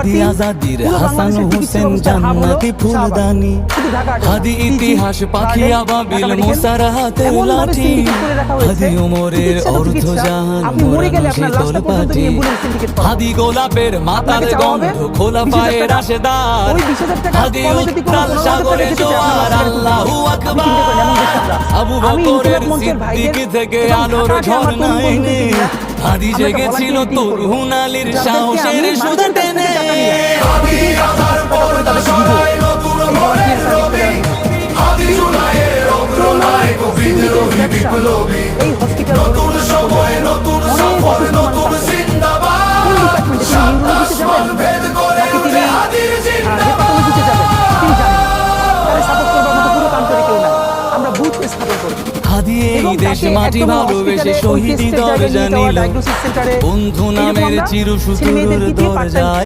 হাদি আজাদির হাসান হোসেন জান্নাতি ফুলদানি, হাদি ইতিহাস পাখি আবাবিল মুসারাহাতের লাঠি, হাদি ওমরের অর্ধজাহান মোরানো শীতল পাটি, হাদি গোলাপের মাতার গন্ধ খোলাফায়ে রাশেদার, হাদি উত্তাল সাগরে জোয়ার আল্লাহু আকবার, আবু বকরের সিদ্দিক থেকে আলোর ঝর্ণা এনে, হাদি জেগেছিল তরুণ আলীর সাহসের সুধা টেনে। হাদি আধার পর্দা সরায় নতুন ভোরের রবি, হাদি জুলাইয়ের অগ্রনায়ক বিদ্রোহী বিপ্লবী, নতুন সময় নতুন সফর নতুন জিন্দাবাদ, সাত আসমান ভেদ করে উঠে হাদির জিন্দাবাদ। হাদি এই দেশ মাটি ভালোবেসে শহীদি দরজা নিল, বন্ধু নামের চিরসুতুর দরজায়।